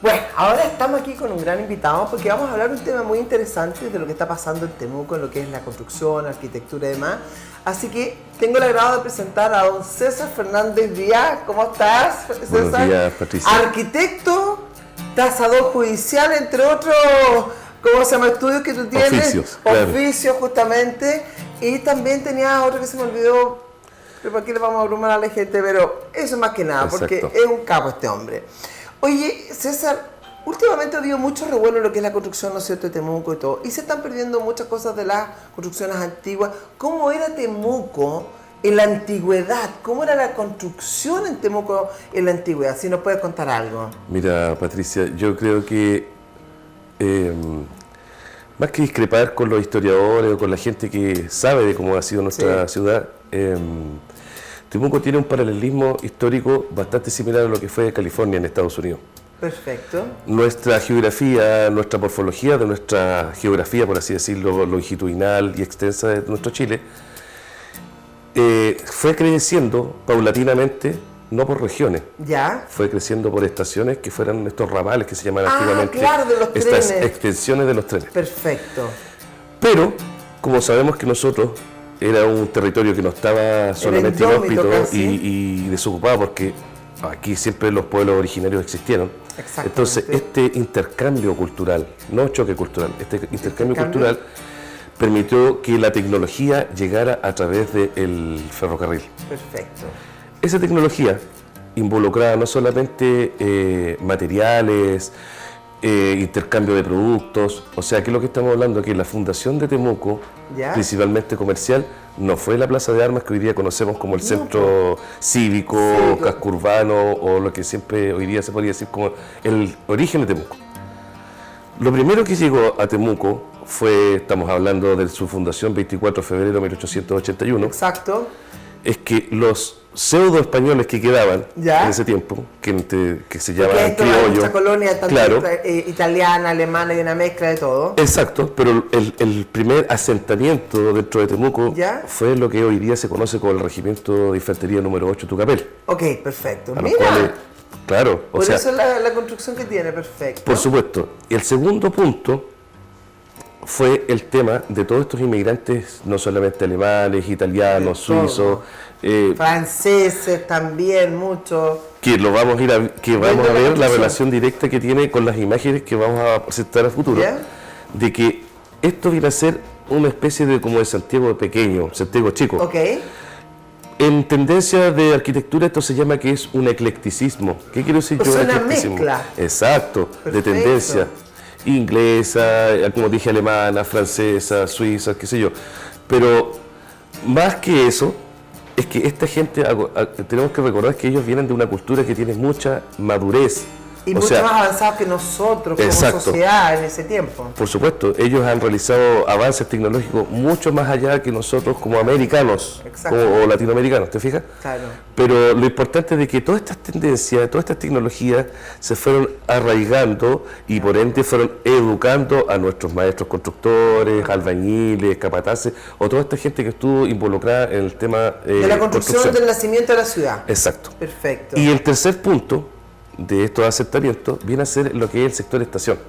Bueno, ahora estamos aquí con un gran invitado porque vamos a hablar de un tema muy interesante de lo que está pasando en Temuco, en lo que es la construcción, arquitectura y demás. Así que tengo el agrado de presentar a don César Fernández Díaz. ¿Cómo estás, César? Buenos días, Patricia. Arquitecto, tasador judicial, entre otros, ¿cómo se llama? Estudios que tú tienes. Oficios, claro. Oficios, justamente. Y también tenía otro que se me olvidó, pero aquí le vamos a abrumar a la gente, pero eso más que nada, porque Exacto. es un capo este hombre. Oye, César, últimamente ha habido mucho revuelo en lo que es la construcción, ¿no es cierto?, de Temuco y todo, y se están perdiendo muchas cosas de las construcciones antiguas. ¿Cómo era Temuco en la antigüedad? ¿Cómo era la construcción en Temuco en la antigüedad? Si nos puedes contar algo. Mira, Patricia, yo creo que más que discrepar con los historiadores o con la gente que sabe de cómo ha sido nuestra ciudad, Temuco tiene un paralelismo histórico bastante similar a lo que fue California en Estados Unidos. Perfecto. Nuestra geografía, nuestra morfología de nuestra geografía, por así decirlo, longitudinal y extensa de nuestro Chile, fue creciendo paulatinamente, no por regiones, ¿Ya? fue creciendo por estaciones que fueran estos ramales que se llamaban antiguamente, claro, de los estas trenes. extensiones de los trenes. Perfecto. Pero, como sabemos que nosotros era un territorio que no estaba solamente indómito inhóspito casi. y desocupado, porque aquí siempre los pueblos originarios existieron. Exactamente. Entonces, este intercambio cultural, no choque cultural, este intercambio cultural permitió que la tecnología llegara a través del ferrocarril. Perfecto. Esa tecnología involucraba no solamente materiales, intercambio de productos, o sea que lo que estamos hablando que la fundación de Temuco, ¿Ya? principalmente comercial, no fue la plaza de armas que hoy día conocemos como el centro cívico, casco urbano o lo que siempre hoy día se podría decir como el origen de Temuco. Lo primero que llegó a Temuco fue, estamos hablando de su fundación 24 de febrero de 1881, Exacto. es que los pseudo españoles que quedaban ¿Ya? en ese tiempo, que se Porque llamaban esto es criollos, mucha colonia, tanto claro, italiana, alemana y una mezcla de todo. exacto, pero el primer asentamiento dentro de Temuco ¿Ya? fue lo que hoy día se conoce como el Regimiento de Infantería número 8 Tucapel. Ok, perfecto. A los Mira, cuales, claro, o por sea, eso es la construcción que tiene, perfecto. por supuesto. Y el segundo punto fue el tema de todos estos inmigrantes, no solamente alemanes, italianos, De todo. suizos, Franceses también, mucho. que lo vamos a ir que Viendo vamos a la ver la construcción. relación directa que tiene con las imágenes que vamos a presentar a futuro, ¿Ya? de que esto viene a ser una especie de como de Santiago pequeño, Santiago chico. Ok, En tendencia de arquitectura esto se llama que es un eclecticismo. ¿Qué quiero decir O yo? sea, de una eclecticismo? mezcla. Exacto, de Perfecto. tendencia inglesa, como dije, alemana, francesa, suiza, qué sé yo. Pero más que eso, es que esta gente, tenemos que recordar que ellos vienen de una cultura que tiene mucha madurez. y O mucho sea, más avanzados que nosotros como exacto. sociedad en ese tiempo. Por supuesto, ellos han realizado avances tecnológicos mucho más allá que nosotros como americanos Exacto. o latinoamericanos, ¿te fijas? Claro. Pero lo importante es de que todas estas tendencias, todas estas tecnologías se fueron arraigando y por ende fueron educando a nuestros maestros constructores, albañiles, capataces o toda esta gente que estuvo involucrada en el tema De la construcción del nacimiento de la ciudad. Exacto. Perfecto. Y el tercer punto de estos asentamientos viene a ser lo que es el sector estación.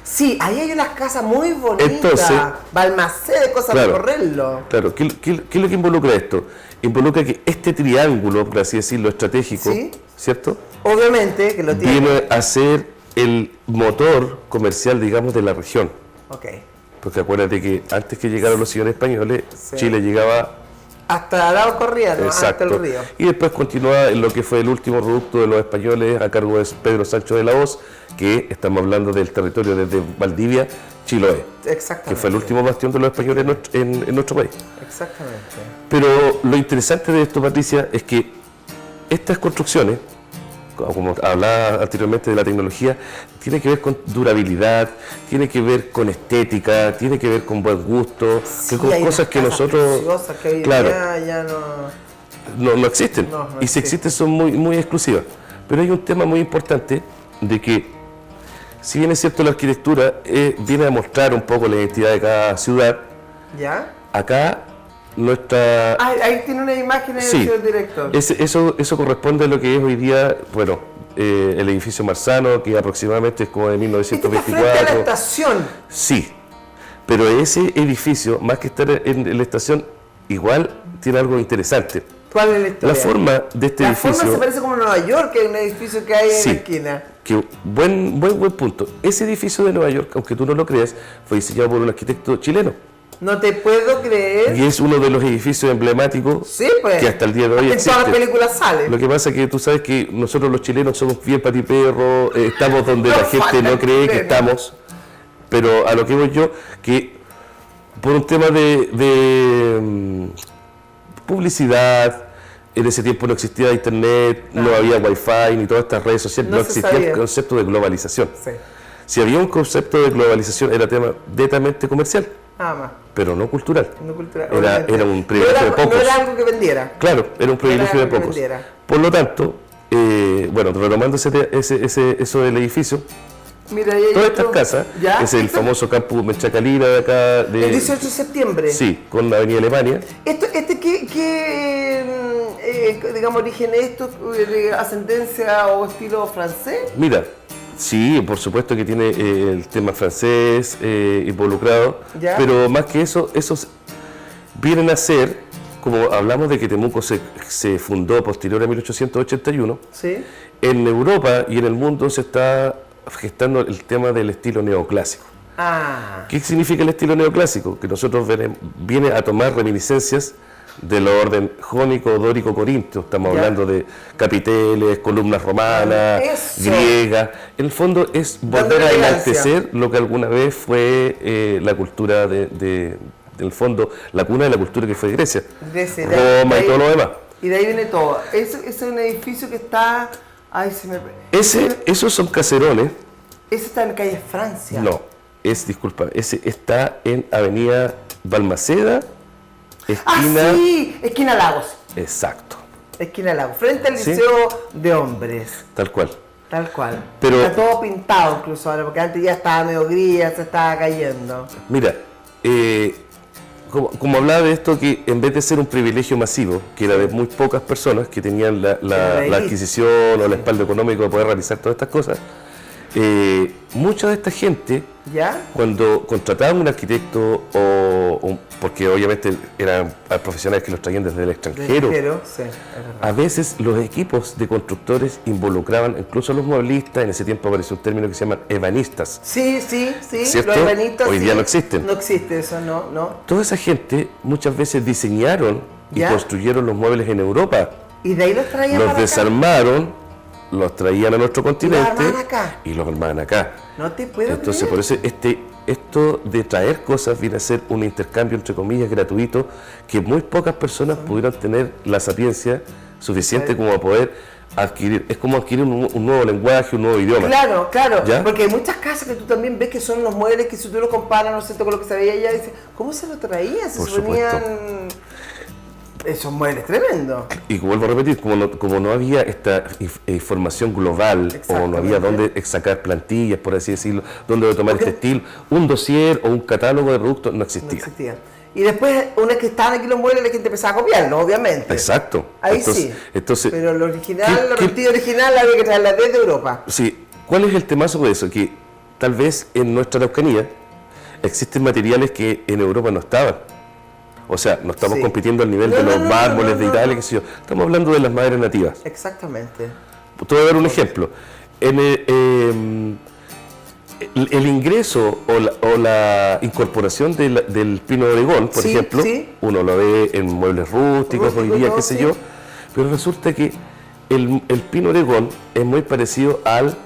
Sí, ahí hay unas casas muy bonitas. Entonces, Balmacé de cosas claro. para correrlo. Claro, ¿qué es lo que involucra esto? Involucra que este triángulo, por así decirlo, estratégico, Sí. ¿cierto? Obviamente que lo tiene. Viene a ser el motor comercial, digamos, de la región. Ok. Porque acuérdate que antes que llegaron los señores españoles, Sí. Chile llegaba. Hasta lado corría, ¿no? Hasta el río. Y después continúa en lo que fue el último reducto de los españoles a cargo de Pedro Sancho de la Hoz, que estamos hablando del territorio desde Valdivia, Chiloé, Exactamente. que fue el último bastión de los españoles en nuestro país. Exactamente. Pero lo interesante de esto, Patricia, es que estas construcciones, como hablaba anteriormente de la tecnología, tiene que ver con durabilidad, tiene que ver con estética, tiene que ver con buen gusto, Sí, que con hay cosas unas que casas nosotros, preciosas que hoy en claro, día ya no. no existen. No, no Y si existen son muy exclusivas. Pero hay un tema muy importante de que, si bien es cierto la arquitectura viene a mostrar un poco la identidad de cada ciudad, ¿Ya? acá nuestra... Ahí tiene una imagen del Sí, señor director. eso corresponde a lo que es hoy día, bueno, el edificio Marzano, que aproximadamente es como de Este está frente a la 1924. estación. Sí, pero ese edificio, más que estar en la estación, igual tiene algo interesante. ¿Cuál es la historia? La forma de este La edificio... forma se parece como en Nueva York, que hay un edificio que hay Sí. en la esquina. Que buen punto. Ese edificio de Nueva York, aunque tú no lo creas, fue diseñado por un arquitecto chileno. No te puedo creer. Y es uno de los edificios emblemáticos Sí, pues. que hasta el día de hoy En existe. todas las películas sale. Lo que pasa es que tú sabes que nosotros los chilenos somos bien patiperros, estamos donde No la gente falta no cree que chileno. estamos, pero a lo que voy yo, que por un tema de publicidad, en ese tiempo no existía internet, no había wifi ni todas estas redes sociales, No no se existía sabía. el concepto de globalización. Sí, Si había un concepto de globalización era tema netamente comercial, nada más. pero no cultural. No cultural, Era obviamente. un privilegio no era, de pocos. No era algo que vendiera. Claro, era un privilegio de algo que pocos. vendiera. Por lo tanto, bueno, retomando eso del edificio, Mira, ahí hay todas otro- estas casas, ¿Ya? es el famoso campus Menchacalina de acá, El 18 de septiembre. sí, con la Avenida Alemania. Digamos, origen es esto? ¿De ascendencia o estilo francés? Mira, sí, por supuesto que tiene el tema francés involucrado, Ya. pero más que eso, esos vienen a ser, como hablamos de que Temuco se fundó posterior a 1881, Sí. en Europa y en el mundo se está gestando el tema del estilo neoclásico. Ah, ¿Qué significa el estilo neoclásico? Que nosotros viene a tomar reminiscencias del orden jónico, dórico, corintio. Estamos Ya. hablando de capiteles, columnas romanas, Eso. griegas. En el fondo es volver Dándole a elegancia. enaltecer lo que alguna vez fue la cultura del fondo, la cuna de la cultura que fue Grecia, Grecia, Roma de y ahí- todo lo demás. y de ahí viene todo. Ese es un edificio que está... Ay, se me... Esos son caserones. Ese está en calle Francia. No, disculpa, ese está en Avenida Balmaceda, Ah, esquina... sí, esquina Lagos. Exacto, Esquina Lagos, frente al Sí. Liceo de Hombres. tal cual. Tal cual. Pero- Está todo pintado incluso ahora, porque antes ya estaba medio gris, ya se estaba cayendo. Mira, como hablaba de esto, que en vez de ser un privilegio masivo, que era de muy pocas personas que tenían Era la ahí. adquisición o el respaldo económico de poder realizar todas estas cosas, mucha de esta gente, ¿Ya? cuando contrataban un arquitecto, porque obviamente eran profesionales que los traían desde el extranjero, Pero, sí, es verdad. a veces los equipos de constructores involucraban incluso a los mueblistas. En ese tiempo apareció un término que se llama ebanistas. Sí, ¿Cierto? los urbanistas, Hoy sí. día no existen. No existe eso, no. Toda esa gente muchas veces diseñaron y ¿Ya? construyeron los muebles en Europa, Y de ahí los traían los para acá. desarmaron, los traían a nuestro continente armaban acá. y los armaban acá. No te puedo Entonces, creer. por eso esto de traer cosas viene a ser un intercambio, entre comillas, gratuito, que muy pocas personas pudieron tener la sapiencia suficiente como a poder adquirir. Es como adquirir un nuevo lenguaje, un nuevo idioma. Claro, claro, ¿Ya? porque hay muchas casas que tú también ves que son los muebles que si tú los comparas, no sé, con lo que se veía allá, dices, ¿cómo se lo traían? Por Se ponían esos muebles tremendos. Y vuelvo a repetir, como no había esta información global, o no había Exactamente. dónde sacar plantillas, por así decirlo, dónde tomar Porque- este estilo, un dossier o un catálogo de productos no No existía. existían. Y después, una vez que estaban aquí los muebles, la gente empezaba a copiarlos, obviamente. Exacto. Ahí sí. Entonces, Pero lo original, la ¿qué- partida original había que traerla desde Europa. sí, ¿cuál es el temazo de eso? Que tal vez en nuestra Araucanía existen materiales que en Europa no estaban. O sea, no estamos Sí. compitiendo al nivel No, de no, los no, mármoles no, de no, Italia, no. qué sé yo. Estamos hablando de las maderas nativas. Exactamente. Te voy a dar un ejemplo. El ingreso o la incorporación del pino de Oregón, por Sí, ejemplo, sí. uno lo ve en muebles rústicos hoy Rústicos, día, todo, qué sé sí. yo, pero resulta que el pino Oregón es muy parecido al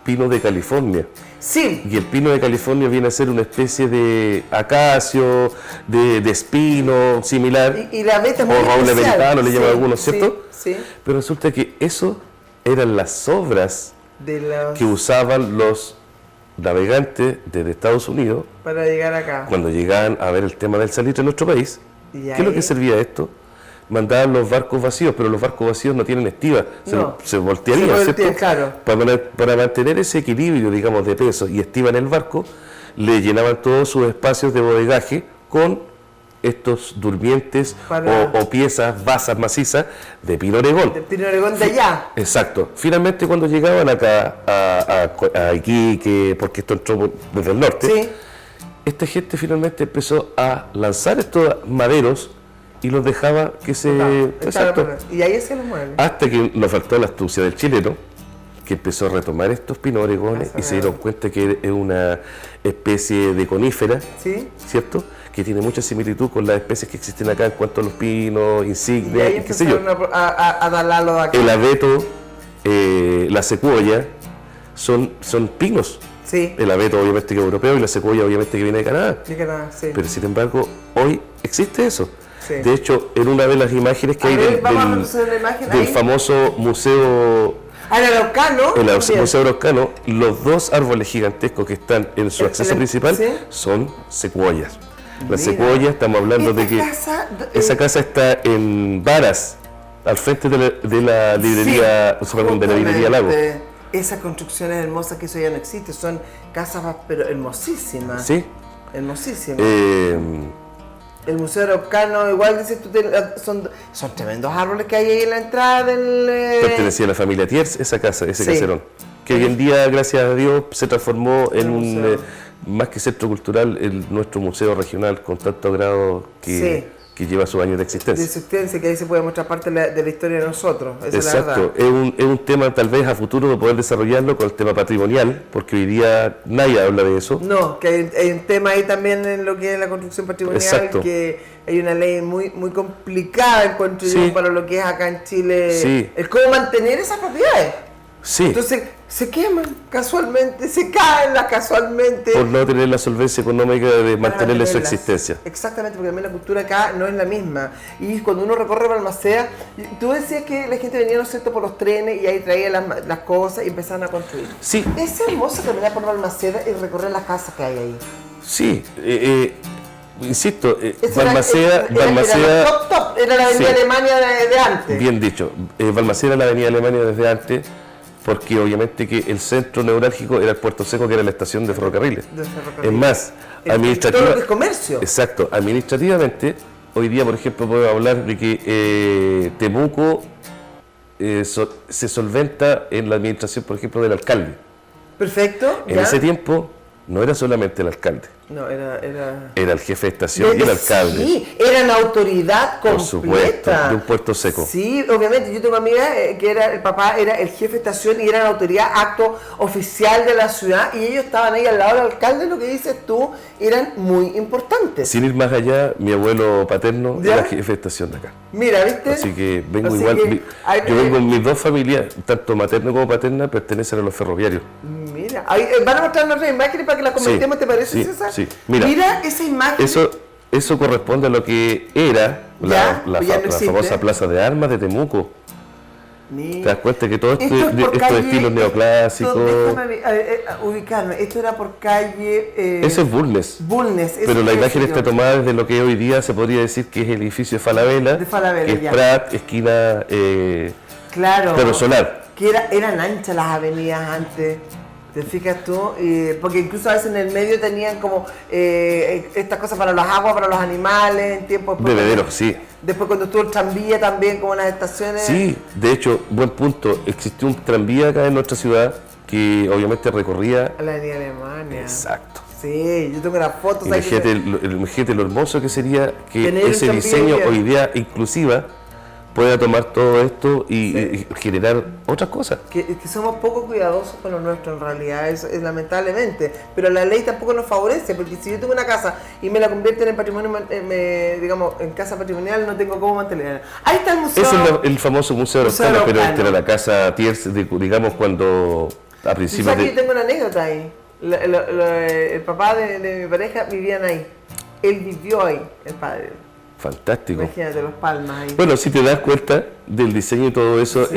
pino de California. Sí, Y el pino de California viene a ser una especie de acacio, de espino similar, y la meta es muy o roble especial. americano le llaman Sí, algunos, ¿cierto? Sí, Pero resulta que eso eran las sobras de los... que usaban los navegantes desde Estados Unidos para llegar acá. cuando llegaban a ver el tema del salitre en nuestro país. Y ¿Qué es lo ahí- que servía esto? Mandaban los barcos vacíos, pero los barcos vacíos no tienen estiva, No. se voltearían, Se voltean, ¿cierto? claro. Para mantener ese equilibrio, digamos, de peso y estiva en el barco, le llenaban todos sus espacios de bodegaje con estos durmientes o piezas, basas macizas de pino oregón. De pino oregón de allá. Exacto. Finalmente cuando llegaban acá a Iquique, porque esto entró desde el norte, Sí. esta gente finalmente empezó a lanzar estos maderos y los dejaba que se... Exacto. Y ahí se los mueven. Hasta que nos faltó la astucia del chileno, que empezó a retomar estos pinos oregones y se dieron cuenta que es una especie de conífera, ¿Sí? ¿cierto? Que tiene mucha similitud con las especies que existen acá en cuanto a los pinos, insignes, y qué sé yo. A talarlo de acá. El abeto, la secuoya, son pinos. Sí. El abeto obviamente que es europeo y la secuoya obviamente que viene de Canadá. De Canadá, sí. Pero sin embargo, hoy existe eso. Sí. De hecho, en una de las imágenes que hay del famoso museo, el Araucano, el Museo Araucano, los dos árboles gigantescos que están en su acceso principal son secuoyas. Las secuoyas, estamos hablando de que esa casa está en Varas, al frente de la librería, de la librería Lago. Esas construcciones hermosas que eso ya no existe, son casas pero hermosísimas. Sí. Hermosísimas. El Museo Araucano, igual dices tú, son tremendos árboles que hay ahí en la entrada del... Pertenecía a la familia Thiers, esa casa, ese caserón. Que hoy en día, gracias a Dios, se transformó en un, más que centro cultural, nuestro museo regional con tanto grado que lleva sus años de existencia. De existencia, que ahí se puede mostrar parte de la historia de nosotros. Esa Exacto, es la verdad. Es un tema tal vez a futuro de poder desarrollarlo con el tema patrimonial, porque hoy día nadie habla de eso. No, que hay un tema ahí también en lo que es la construcción patrimonial, Exacto. Que hay una ley muy complicada, encuentro yo, para lo que es acá en Chile, el cómo mantener esas propiedades. Sí. Entonces se queman casualmente, se caen casualmente. Por no tener la solvencia económica de mantenerle su existencia. Exactamente, porque también la cultura acá no es la misma. Y cuando uno recorre Balmaceda, tú decías que la gente venía, ¿no es cierto?, por los trenes y ahí traía las cosas y empezaban a construir. Sí. Es hermoso caminar por Balmaceda y recorrer las casas que hay ahí. Sí, insisto, Balmaceda... Era top, era la avenida Alemania de antes. Bien dicho, Balmaceda era la avenida Alemania desde antes, porque obviamente que el centro neurálgico era el Puerto Seco, que era la estación de ferrocarriles. Es más, todo lo que es comercio. Exacto, administrativamente, hoy día, por ejemplo, podemos hablar de que Temuco se solventa en la administración, por ejemplo, del alcalde. Perfecto. En ese tiempo no era solamente el alcalde. No, era el jefe de estación y el alcalde. Sí, era una autoridad completa. Por supuesto, de un puerto seco. Sí, obviamente. Yo tengo amiga que el papá era el jefe de estación y era la autoridad, acto oficial de la ciudad, y ellos estaban ahí al lado del alcalde, lo que dices tú, eran muy importantes. Sin ir más allá, mi abuelo paterno era jefe de estación de acá. Mira, ¿viste? Así que vengo igual. Yo vengo en mis dos familias, tanto materno como paterna, pertenecen a los ferroviarios. Mira, van a mostrarnos otras imágenes para que las comentemos, ¿te parece, César? Sí. Mira esa imagen. Eso corresponde a lo que era la famosa Plaza de Armas de Temuco. Mira. ¿Te das cuenta que todo estos estilos neoclásicos? Déjame ubicarme. Esto era por calle... Eso es Bulnes. Pero la imagen está tomada desde lo que hoy día se podría decir que es el edificio de Falabella. Que es Prat, esquina Perro Solar. Que eran anchas las avenidas antes. ¿Te fijas tú? Porque incluso a veces en el medio tenían como estas cosas para las aguas, para los animales, en tiempos... Bebederos, sí. Después cuando estuvo el tranvía también, como en las estaciones... Sí, de hecho, buen punto. Existió un tranvía acá en nuestra ciudad que obviamente recorría... La avenida Alemania. Exacto. Sí, yo tengo las fotos. Imagínate lo hermoso que sería que ese diseño hoy día inclusiva pueda tomar todo esto y generar otras cosas. Que somos poco cuidadosos con lo nuestro en realidad, es lamentablemente, pero la ley tampoco nos favorece, porque si yo tengo una casa y me la convierten en patrimonio, digamos, en casa patrimonial, no tengo cómo mantenerla. Ahí está el museo. Ese es el famoso Museo Araucano, pero esta era la casa Thiers, digamos, cuando a principios de... Yo tengo una anécdota ahí. El papá de mi pareja vivían ahí. Él vivió ahí, el padre. Fantástico. Imagínate los palmas ahí. Bueno, si te das cuenta del diseño y todo eso,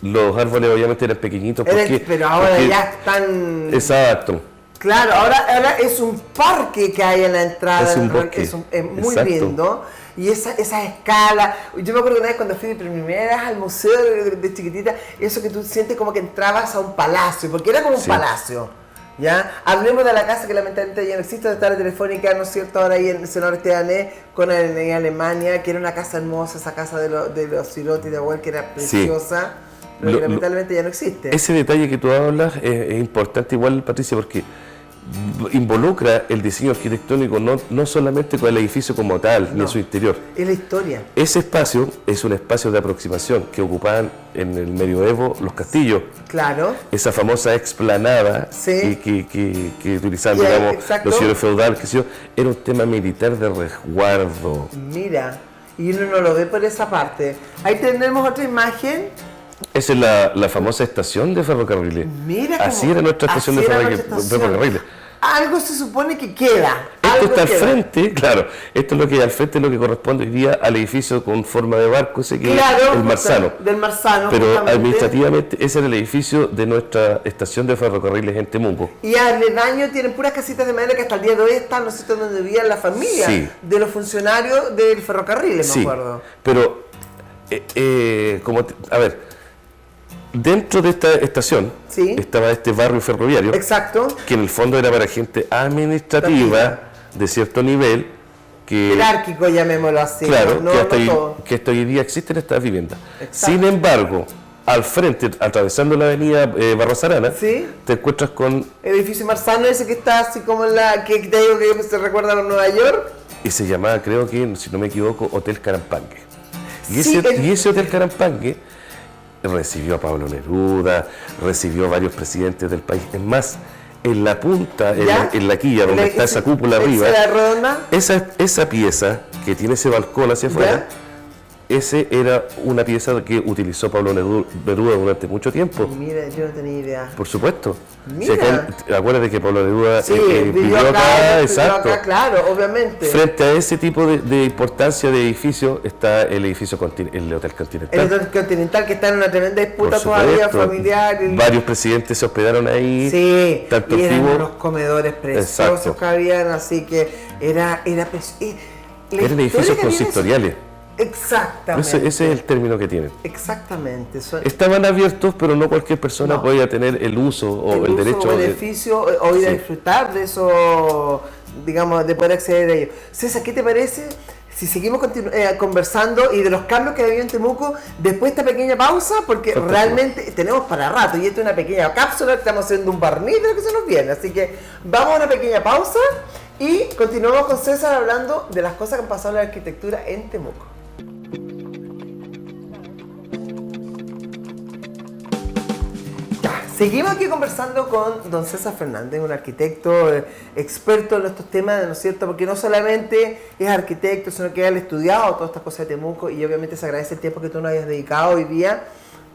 los árboles obviamente eran pequeñitos. Pero ahora ya están... Exacto. Claro, ahora es un parque que hay en la entrada. Es un bosque. Es muy lindo. Y esa escala. Yo me acuerdo que una vez cuando fui de primera vez al museo de chiquitita, eso que tú sientes como que entrabas a un palacio, porque era como un palacio. ¿Ya? Hablemos de la casa que lamentablemente ya no existe, donde está la telefónica, ¿no es cierto? Ahora ahí en el Senador Estebané, en Alemania, que era una casa hermosa, esa casa de los Sirotti de Abuel, que era preciosa, pero que lamentablemente ya no existe. Ese detalle que tú hablas es importante igual, Patricia, porque involucra el diseño arquitectónico no solamente con el edificio como tal, ni en su interior. Es la historia. Ese espacio es un espacio de aproximación que ocupaban en el medioevo los castillos. Claro. Esa famosa explanada que utilizaban, digamos, los señores feudales, que era un tema militar de resguardo. Mira, y uno no lo ve por esa parte. Ahí tenemos otra imagen. Esa es la famosa estación de ferrocarriles. Mira, así era nuestra estación de ferrocarriles. Algo se supone que queda. Esto está al frente, claro. Esto es lo que al frente es lo que corresponde hoy día al edificio con forma de barco, ese que es el Marzano. Del Marzano. Pero justamente, administrativamente ese era el edificio de nuestra estación de ferrocarriles en Temuco. Y aledaño tienen puras casitas de madera que hasta el día de hoy están, no sé, donde vivían la familia de los funcionarios del ferrocarril, me acuerdo. Pero, a ver, dentro de esta estación estaba este barrio ferroviario, que en el fondo era para gente administrativa de cierto nivel, jerárquico, llamémoslo así. Claro, que hasta hoy día existen estas viviendas. Sin embargo, al frente, atravesando la avenida Barros Arana, te encuentras con el edificio Marzano, ese que está así como en la que te digo que se recuerda a Nueva York. Y se llamaba, creo que, si no me equivoco, Hotel Carampangue. Y ese Hotel Carampangue recibió a Pablo Neruda, recibió a varios presidentes del país. Es más, en la punta, en la quilla, donde está esa cúpula arriba, esa pieza que tiene ese balcón hacia afuera, ese era una pieza que utilizó Pablo Neruda durante mucho tiempo. Mira, yo no tenía idea. Por supuesto. Mira. Acuérdate que Pablo Neruda vivió acá, exacto. Acá, claro, obviamente. Frente a ese tipo de importancia de edificio está el edificio el Hotel Continental. El Hotel Continental, que está en una tremenda disputa todavía familiar. Varios presidentes se hospedaron ahí. Sí, y eran unos comedores preciosos que habían, así que eran edificios consistoriales. Exactamente. Ese es el término que tienen. Exactamente. Estaban abiertos, pero no cualquier persona podía tener el uso o el derecho. El beneficio o ir a disfrutar de eso, digamos, de poder acceder a ello. César, ¿qué te parece si seguimos conversando y de los cambios que ha habido en Temuco después de esta pequeña pausa? Porque realmente tenemos para rato y esto es una pequeña cápsula, estamos haciendo un barniz de lo que se nos viene. Así que vamos a una pequeña pausa y continuamos con César hablando de las cosas que han pasado en la arquitectura en Temuco. Seguimos aquí conversando con don César Fernández, un arquitecto experto en estos temas, ¿no es cierto? Porque no solamente es arquitecto, sino que él ha estudiado todas estas cosas de Temuco y obviamente se agradece el tiempo que tú nos hayas dedicado hoy día,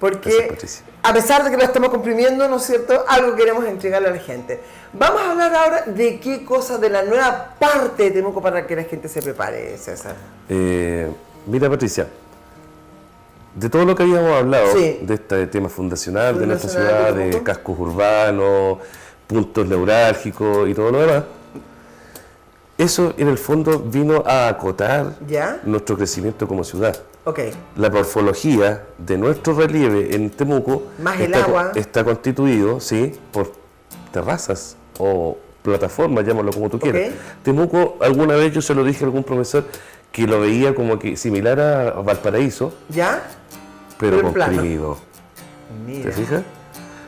porque a pesar de que lo estamos comprimiendo, ¿no es cierto?, algo queremos entregarle a la gente. Vamos a hablar ahora de qué cosas de la nueva parte de Temuco para que la gente se prepare, César. Mira, Patricia, de todo lo que habíamos hablado, de este tema fundacional de nuestra ciudad, de cascos urbanos, puntos neurálgicos y todo lo demás, eso en el fondo vino a acotar nuestro crecimiento como ciudad. La morfología de nuestro relieve en Temuco está constituido por terrazas o plataformas, llámalo como tú quieras. Temuco, alguna vez yo se lo dije a algún profesor que lo veía como que similar a Valparaíso, pero comprimido. ¿Te fijas?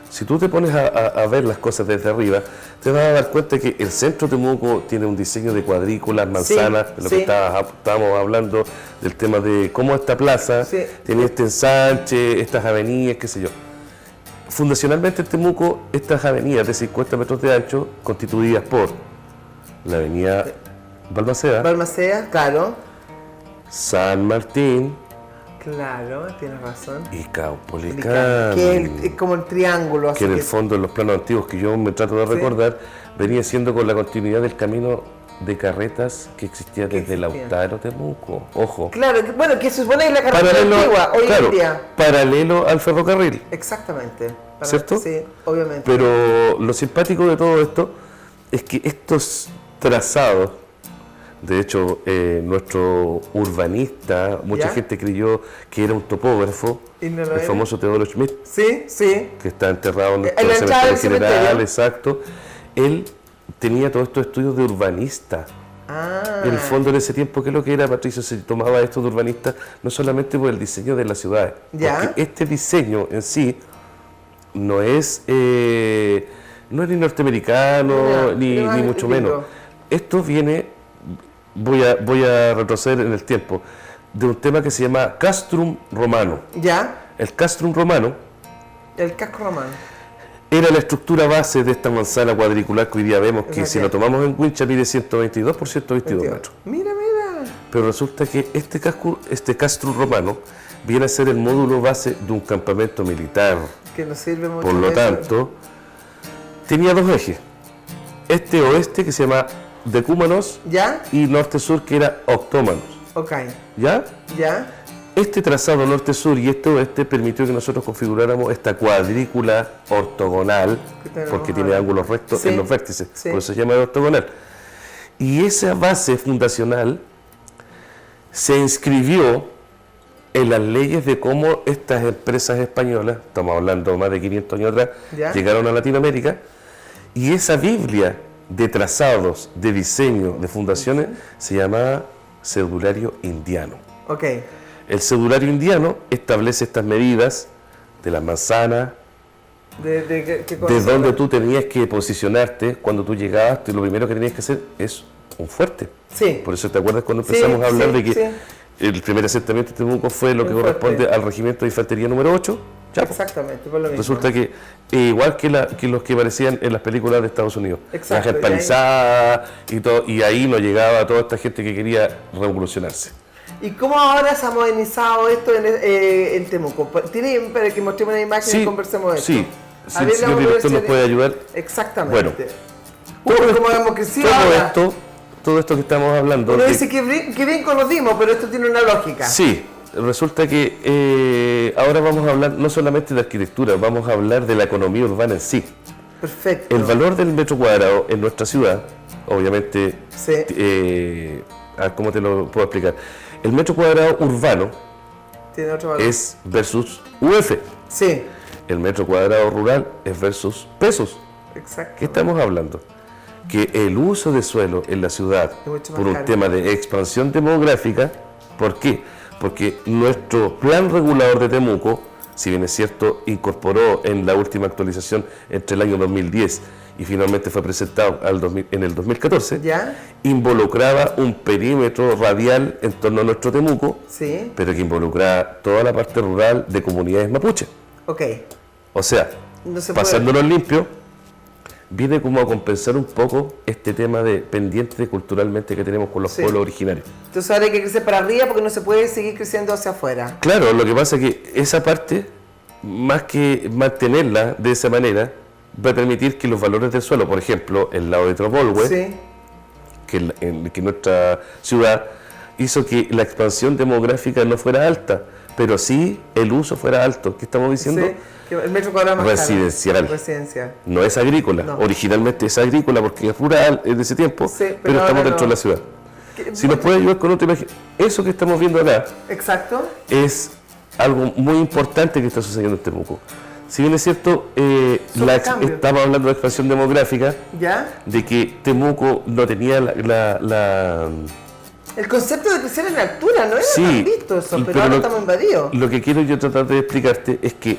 Si tú te pones a ver las cosas desde arriba, te vas a dar cuenta que el centro de Temuco tiene un diseño de cuadrículas, manzanas, de lo que estábamos hablando, del tema de cómo esta plaza tiene este ensanche, estas avenidas, qué sé yo. Fundacionalmente en Temuco, estas avenidas de 50 metros de ancho, constituidas por la avenida Balmaceda, claro. San Martín. Claro, tienes razón. Y Caupolicán. Que es como el triángulo. Así que en el fondo, en los planos antiguos que yo me trato de recordar, venía siendo con la continuidad del camino de carretas que existía desde Lautaro, Temuco. Ojo. Claro, bueno, que se supone que la carretera antigua, hoy en día. Paralelo al ferrocarril. Exactamente. ¿Cierto? Sí, obviamente. Pero lo simpático de todo esto es que estos trazados, de hecho, nuestro urbanista, mucha gente creyó que era un topógrafo, el famoso Teodoro Schmidt, que está enterrado en el cementerio general, exacto. él tenía todos estos estudios de urbanista. En el fondo, en ese tiempo, ¿qué es lo que era, Patricio? Se tomaba esto de urbanista no solamente por el diseño de las ciudades, porque este diseño en sí no es ni norteamericano, ni mucho menos. Esto viene, voy a retroceder en el tiempo, de un tema que se llama Castrum Romano. El Castrum Romano. El casco romano. Era la estructura base de esta manzana cuadricular que hoy día vemos, que si lo tomamos en wincha mide 122 por 122 metros. Mira. Pero resulta que este castrum romano viene a ser el módulo base de un campamento militar. Que nos sirve mucho. Por lo tanto, tenía dos ejes. Este oeste, que se llama decúmanos, y norte-sur, que era octómanos. ¿Ya? Este trazado norte-sur y este oeste permitió que nosotros configuráramos esta cuadrícula ortogonal, porque tiene ángulos rectos en los vértices, por eso se llama ortogonal. Y esa base fundacional se inscribió en las leyes de cómo estas empresas españolas, estamos hablando más de 500 años atrás, llegaron a Latinoamérica, y esa Biblia de trazados, de diseño, de fundaciones, se llamaba cedulario indiano. El cedulario indiano establece estas medidas de las manzanas, de donde tú tenías que posicionarte cuando tú llegabas. Lo primero que tenías que hacer es un fuerte. Por eso te acuerdas cuando empezamos a hablar de que el primer asentamiento de Temuco fue lo que corresponde al regimiento de infantería número 8. Exactamente, por lo mismo. Resulta que igual que los que aparecían en las películas de Estados Unidos, las empalizadas y todo, y ahí no llegaba toda esta gente que quería revolucionarse. ¿Y cómo ahora se ha modernizado esto en Temuco? ¿Tiene para que mostremos una imagen y conversemos de esto? Sí, si el señor director nos puede ayudar. Exactamente. Bueno, ¿cómo hemos crecido ahora? Todo esto que estamos hablando. Uno dice que bien conocimos, pero esto tiene una lógica. Sí, resulta que ahora vamos a hablar no solamente de arquitectura, vamos a hablar de la economía urbana en sí. Perfecto. El valor del metro cuadrado en nuestra ciudad, obviamente, ¿cómo te lo puedo explicar? El metro cuadrado urbano tiene otro valor. Es versus UF. El metro cuadrado rural es versus pesos. Exacto. ¿Qué estamos hablando? Que el uso de suelo en la ciudad, por un tema de expansión demográfica, ¿por qué? Porque nuestro plan regulador de Temuco, si bien es cierto, incorporó en la última actualización entre el año 2010 y finalmente fue presentado en el 2014, involucraba un perímetro radial en torno a nuestro Temuco, pero que involucraba toda la parte rural de comunidades mapuche. O sea, pasándonos limpio, viene como a compensar un poco este tema de pendiente culturalmente que tenemos con los pueblos originarios. Entonces ahora hay que crecer para arriba porque no se puede seguir creciendo hacia afuera. Claro, lo que pasa es que esa parte, más que mantenerla de esa manera, va a permitir que los valores del suelo, por ejemplo, el lado de Tropolwe, que nuestra ciudad hizo que la expansión demográfica no fuera alta, pero sí el uso fuera alto. ¿Qué estamos diciendo? Que el metro cuadrado más residencial. No es agrícola. No. Originalmente es agrícola porque es rural en ese tiempo, pero estamos dentro de la ciudad. Si nos puede ayudar con otra imagen, eso que estamos viendo acá es algo muy importante que está sucediendo en Temuco. Si bien es cierto, estamos hablando de expansión demográfica, de que Temuco no tenía el concepto de crecer en altura, no era tan visto eso, pero ahora estamos invadidos. Lo que quiero yo tratar de explicarte es que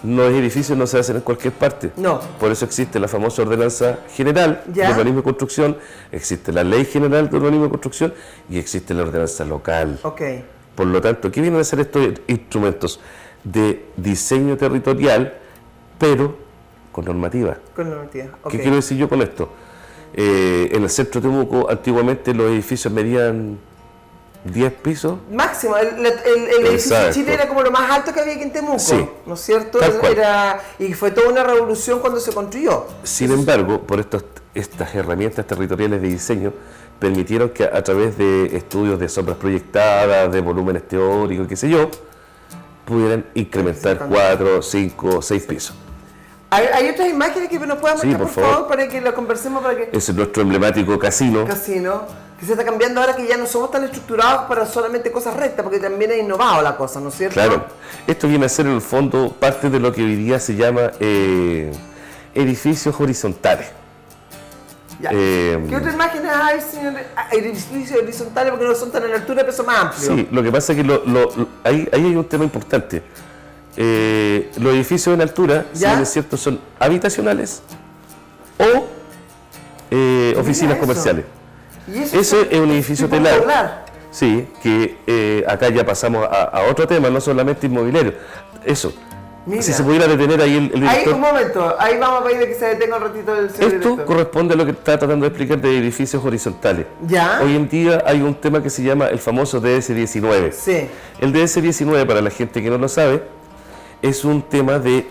los edificios no se hacen en cualquier parte. Por eso existe la famosa ordenanza general de urbanismo y construcción, existe la ley general de urbanismo y construcción y existe la ordenanza local. Por lo tanto, ¿qué vienen a ser estos instrumentos? De diseño territorial, pero con normativa. ¿Qué quiero decir yo con esto? En el centro de Temuco, antiguamente los edificios medían 10 pisos. Máximo, el edificio de Chile era como lo más alto que había aquí en Temuco, ¿no es cierto? Y fue toda una revolución cuando se construyó. Sin embargo, por estas herramientas territoriales de diseño, permitieron que a través de estudios de sombras proyectadas, de volúmenes teóricos, qué sé yo, pudieran incrementar 4, 5, 6 pisos. ¿Hay otras imágenes que nos puedan mostrar, por favor, para que lo conversemos? Ese es nuestro emblemático casino. Que se está cambiando ahora que ya no somos tan estructurados para solamente cosas rectas, porque también ha innovado la cosa, ¿no es cierto? Claro. Esto viene a ser en el fondo parte de lo que hoy día se llama edificios horizontales. Ya. ¿Qué otras imágenes hay, señor? Edificios horizontales porque no son tan en altura, pero son más amplios. Sí, lo que pasa es que ahí hay un tema importante. Los edificios en altura, si bien es cierto, son habitacionales o oficinas comerciales. Eso es un edificio telar. Sí, que acá ya pasamos a otro tema, no solamente inmobiliario. Eso. Mira. Si se pudiera detener ahí el director. Ahí, un momento, ahí vamos a pedir que se detenga un ratito el señor Esto director. corresponde a lo que está tratando de explicar de edificios horizontales. ¿Ya? Hoy en día hay un tema que se llama el famoso DS-19. Sí. El DS-19, para la gente que no lo sabe, es un tema de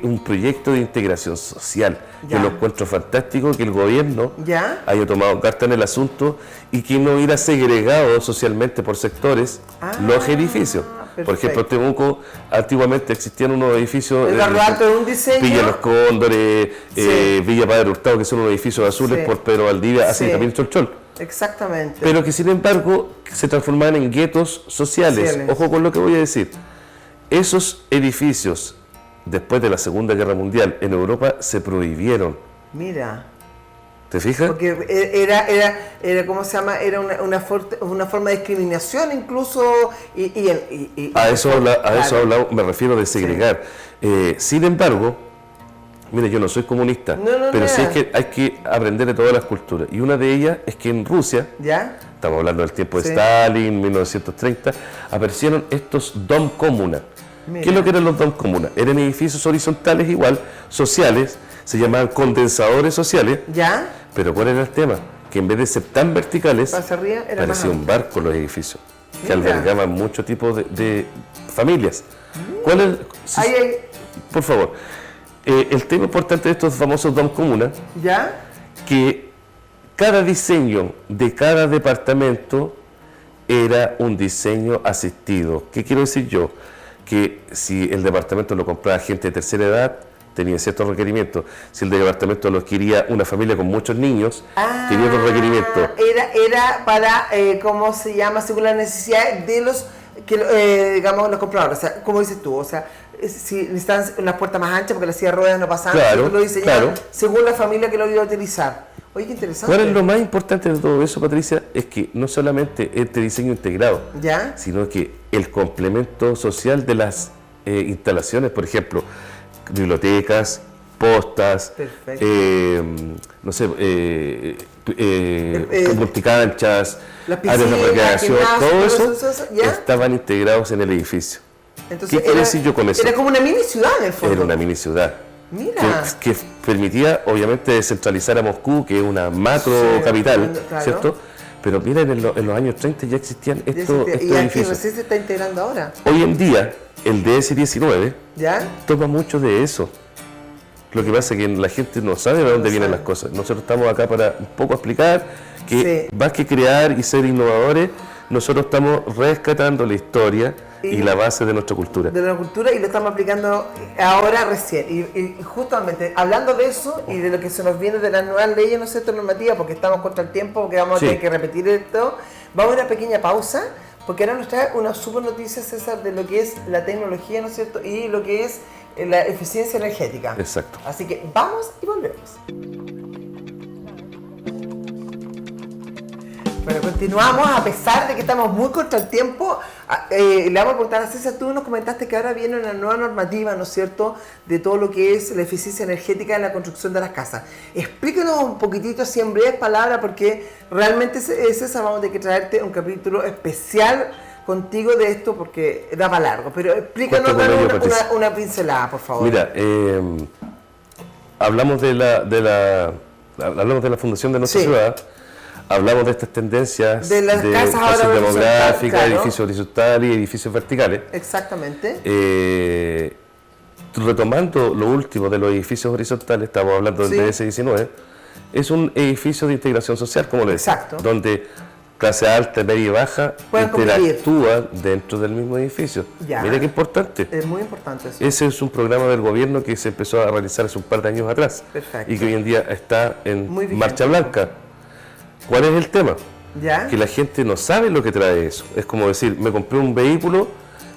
un proyecto de integración social. Ya. Que lo encuentro fantástico que el gobierno ¿Ya? haya tomado carta en el asunto y que no hubiera segregado socialmente por sectores los edificios. Perfecto. Por ejemplo, en Temuco antiguamente existían unos edificios. El Barrio Alto es un diseño. Villa Los Cóndores, Villa Padre Hurtado, que son unos edificios azules por Pedro Valdivia, así también Cholchol. Exactamente. Pero que sin embargo se transformaban en guetos sociales. Ojo con lo que voy a decir. Esos edificios, después de la Segunda Guerra Mundial, en Europa se prohibieron. Mira. ¿Te fijas? Porque era ¿cómo se llama? Era una forma de discriminación incluso. A eso me refiero de segregar. Sin embargo, mire, yo no soy comunista, pero sí es que hay que aprender de todas las culturas. Y una de ellas es que en Rusia, estamos hablando del tiempo de Stalin, 1930, aparecieron estos dom comuna. ¿Qué es lo que eran los dom comuna? Eran edificios horizontales igual, sociales, se llamaban condensadores sociales. ¿Ya? Pero ¿cuál era el tema? Que en vez de ser tan verticales, parecía un barco los edificios, que albergaban muchos tipos de familias. ¿Cuál es? Por favor. El tema importante de estos famosos dom comuna, que cada diseño de cada departamento era un diseño asistido. ¿Qué quiero decir yo? Que si el departamento lo compraba gente de tercera edad, tenía ciertos requerimientos. Si el departamento lo adquiría una familia con muchos niños, tenía otros requerimientos. Era para, ¿cómo se llama? Según las necesidades de los, digamos, los compradores. O sea, como dices tú, o sea, si necesitan unas puertas más anchas porque las sillas de ruedas no pasaban, lo diseñaban según la familia que lo iba a utilizar. Oye, qué interesante. ¿Cuál es lo más importante de todo eso, Patricia? Es que no solamente este diseño integrado, sino que el complemento social de las instalaciones, por ejemplo, bibliotecas, postas, no sé, multicanchas, áreas de recreación, todo eso estaban integrados en el edificio. Entonces, ¿qué quiero decir yo con eso? Era como una mini ciudad en el fondo. Era una mini ciudad. Mira. Que permitía, obviamente, descentralizar a Moscú, que es una macro capital, ¿cierto? Pero mira, en los años 30 ya existían estos edificios. Y aquí recién se está integrando ahora. Hoy en día, el DS-19 toma mucho de eso. Lo que pasa es que la gente no sabe de dónde vienen las cosas. Nosotros estamos acá para un poco explicar que más que crear y ser innovadores, nosotros estamos rescatando la historia y la base de nuestra cultura. De la cultura, y lo estamos aplicando ahora recién. Y justamente hablando de eso y de lo que se nos viene de las nuevas leyes, ¿no es cierto?, normativas, porque estamos contra el tiempo, porque vamos a tener que repetir esto, vamos a una pequeña pausa, porque ahora nos trae una super noticia, César, de lo que es la tecnología, ¿no es cierto?, y lo que es la eficiencia energética. Exacto. Así que vamos y volvemos. Bueno, continuamos, a pesar de que estamos muy contra el tiempo. Le vamos a preguntar a César, tú nos comentaste que ahora viene una nueva normativa, ¿no es cierto?, de todo lo que es la eficiencia energética en la construcción de las casas. Explícanos un poquitito, así en breves palabras, porque realmente, César, vamos a tener que traerte un capítulo especial contigo de esto, porque da para largo. Pero explícanos, una pincelada, por favor. Mira, hablamos de la fundación de nuestra ciudad. Hablamos de estas tendencias de las casas ahora demográficas, edificios horizontales y edificios verticales. Exactamente. Retomando lo último de los edificios horizontales, estamos hablando del DS-19, es un edificio de integración social, como le decía, donde clase alta, media y baja interactúan dentro del mismo edificio. Mira qué importante. Es muy importante eso. Ese es un programa del gobierno que se empezó a realizar hace un par de años atrás y que hoy en día está en marcha blanca. ¿Cuál es el tema? Que la gente no sabe lo que trae eso. Es como decir, me compré un vehículo,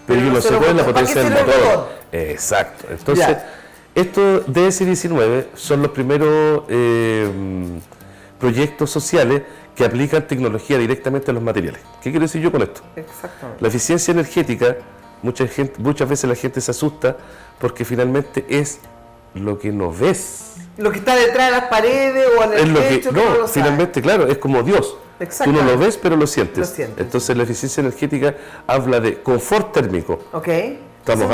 pero yo no sé cuál es la potencia del motor. Exacto. Entonces, estos DS-19 son los primeros proyectos sociales que aplican tecnología directamente a los materiales. ¿Qué quiero decir yo con esto? Exactamente. La eficiencia energética, muchas veces la gente se asusta porque finalmente es lo que no ves. Lo que está detrás de las paredes o en el Es lo techo, que, que no no, lo finalmente, claro, es como Dios. Tú no lo ves, pero lo sientes. Lo sientes. Entonces la eficiencia energética habla de confort térmico. Ok. Estamos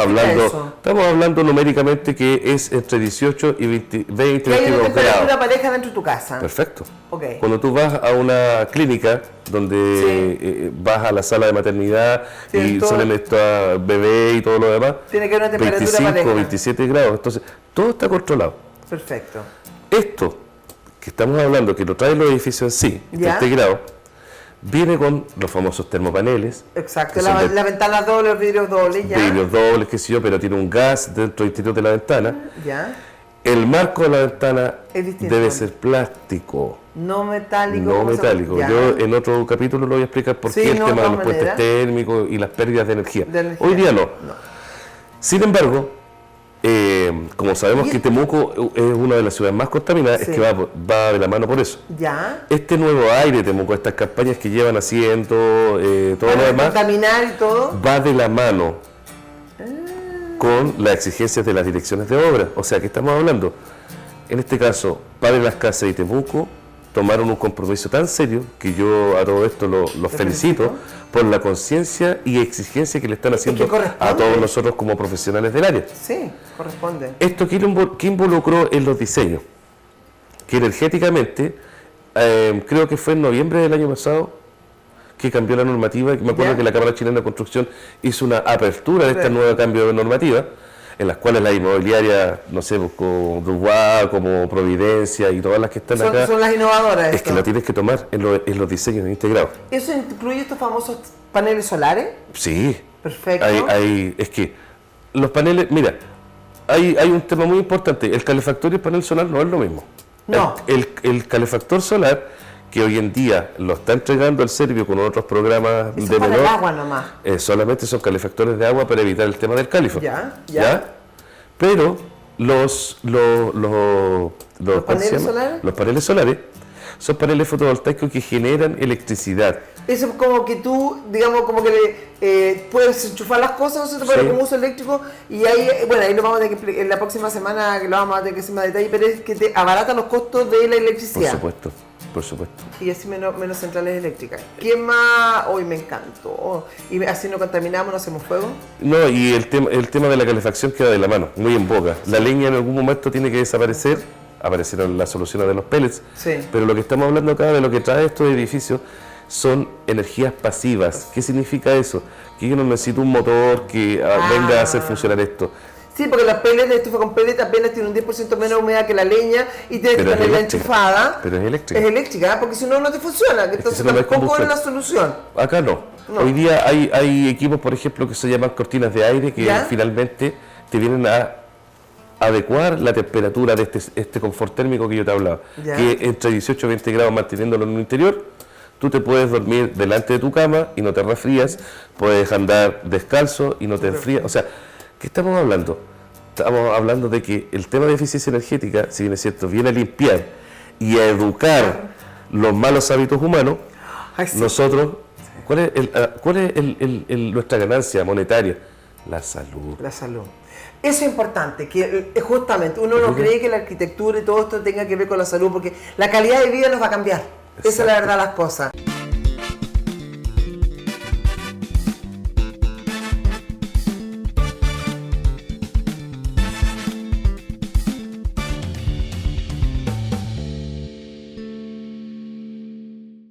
hablando numéricamente que es entre 18 y 20, 20 Que hay una 22 temperatura grados. pareja dentro de tu casa. Perfecto. Ok. Cuando tú vas a una clínica donde vas a la sala de maternidad Tienen y todo- salen estos bebés y todo lo demás, Tiene que haber una temperatura 25, pareja. 27 grados. Entonces, todo está controlado. Perfecto. Esto que estamos hablando, que lo traen los edificios en sí, Ya. este grado, viene con los famosos termopaneles. Exacto. que son de La ventana doble, los vidrios dobles, ya. vidrios dobles, qué sé yo, pero tiene un gas dentro del interior de la ventana. Ya. El marco de la ventana Es distinto. debe ser plástico, No metálico. no ¿cómo se llama? metálico. Ya. Yo en otro capítulo lo voy a explicar por Sí, qué el no, tema de de los todas puentes maneras. térmicos y las pérdidas de energía. De energía. Hoy día no. Sin embargo, como sabemos Y- que Temuco es una de las ciudades más contaminadas, Sí. es que va de la mano por eso. Ya. Este nuevo aire de Temuco, estas campañas que llevan haciendo, todo lo Para demás, contaminar y todo. va de la mano con las exigencias de las direcciones de obra. O sea, que estamos hablando, en este caso, Padre Las Casas y Temuco tomaron un compromiso tan serio que yo a todo esto los felicito felicito. por la conciencia y exigencia que le están haciendo corresponde. a todos nosotros como profesionales del área. Sí, corresponde. ¿Esto qué involucró en los diseños? Que energéticamente, creo que fue en noviembre del año pasado, que cambió la normativa, que me acuerdo ¿Ya? que la Cámara Chilena de Construcción hizo una apertura de este Sí. nuevo cambio de normativa, en las cuales la inmobiliaria, no sé, como Dubois, como Providencia y todas las que están acá, Son las innovadoras. es esto. que lo tienes que tomar en los diseños integrados. ¿Eso incluye estos famosos paneles solares? Sí, Perfecto. es que los paneles, mira, hay un tema muy importante, el calefactor y el panel solar no es lo mismo. No. El calefactor solar, que hoy en día lo está entregando el Servio con otros programas Eso de es para menor, el agua nomás. solamente son calefactores de agua para evitar el tema del califo. Ya, ya. Pero los ¿cómo se paneles llama? solares? Los paneles solares son paneles fotovoltaicos que generan electricidad. Eso es como que tú, digamos, como que puedes enchufar las cosas, ¿no? Para Sí. como uso eléctrico, y ahí, bueno, ahí lo vamos a tener que explicar en la próxima semana, que lo vamos a tener que hacer más detalle, pero es que te abarata los costos de la Por electricidad. supuesto, por supuesto. Y así menos centrales eléctricas. ¿Qué más? Hoy me encantó. Y así no contaminamos, no hacemos fuego. No, y el tema de la calefacción queda de la mano, muy en boga. La leña en algún momento tiene que desaparecer, aparecieron las soluciones de los pellets, Sí. pero lo que estamos hablando acá de lo que trae estos edificios son energías pasivas. ¿Qué significa eso? Que yo no necesito un motor que venga a hacer funcionar esto. Sí, porque las pellets, la estufa con pellets apenas tiene un 10% menos humedad que la leña y tienes que Pero es tenerla eléctrica. enchufada. Pero es eléctrica. Es eléctrica, porque si no, no te funciona. Entonces si no, no es tampoco es combustión. la solución. Acá no. No. Hoy día hay equipos, por ejemplo, que se llaman cortinas de aire que ¿Ya? finalmente te vienen a adecuar la temperatura de este confort térmico que yo te hablaba. ¿Ya? Que entre 18 y 20 grados manteniéndolo en un interior, tú te puedes dormir delante de tu cama y no te resfrías, puedes andar descalzo y no te enfrías. O sea, ¿qué estamos hablando? Estamos hablando de que el tema de eficiencia energética, si bien es cierto, viene a limpiar y a educar los malos hábitos humanos. Ay, sí. Nosotros, ¿cuál es nuestra ganancia monetaria? La salud. La salud. Eso es importante, que justamente uno no cree que la arquitectura y todo esto tenga que ver con la salud, porque la calidad de vida nos va a cambiar. Esa es la Exacto. verdad de las cosas.